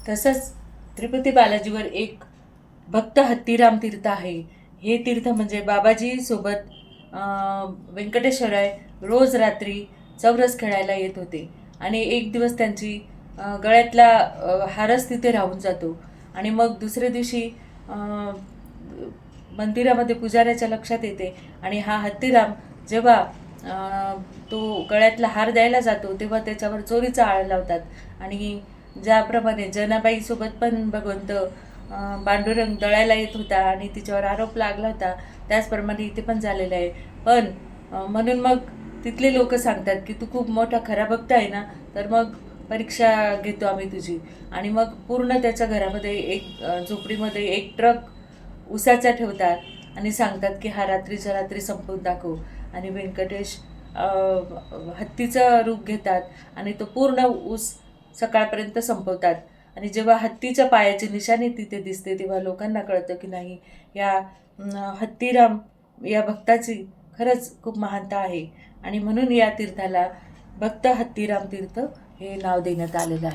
तसंच तिरुपती बालाजीवर एक भक्त हत्तीराम तीर्थ आहे. हे तीर्थ म्हणजे बाबाजी सोबत व्यंकटेश्वराय रोज रात्री चौरस खेळायला येत होते आणि एक दिवस त्यांची गळ्यातला हारच तिथे राहून जातो आणि मग दुसऱ्या दिवशी मंदिरामध्ये पुजाऱ्याच्या लक्षात येते आणि हा हत्तीराम जेव्हा तो गळ्यातला हार द्यायला जातो तेव्हा त्याच्यावर चोरीचा आळ लावतात. आणि ज्याप्रमाणे जनाबाईसोबत पण भगवंत पांडुरंग दळायला येत होता आणि तिच्यावर आरोप लागला होता, त्याचप्रमाणे इथे पण झालेलं आहे. पण म्हणून मग तिथले लोक सांगतात की तू खूप मोठा खरा भक्त आहे ना, तर मग परीक्षा घेतो आम्ही तुझी. आणि मग पूर्ण त्याच्या घरामध्ये एक झोपडीमध्ये एक ट्रक उसाचा ठेवतात आणि सांगतात की हा रात्रीच्या रात्री संपवून दाखव. आणि व्यंकटेश हत्तीचं रूप घेतात आणि तो पूर्ण ऊस सकाळपर्यंत संपवतात. आणि जेव्हा हत्तीच्या पायाची निशाणी तिथे दिसते तेव्हा लोकांना कळतं की नाही, या हत्तीराम या भक्ताची खरंच खूप महानता आहे. आणि म्हणून या तीर्थाला भक्त हत्तीराम तीर्थ हे नाव देण्यात आलेलं आहे.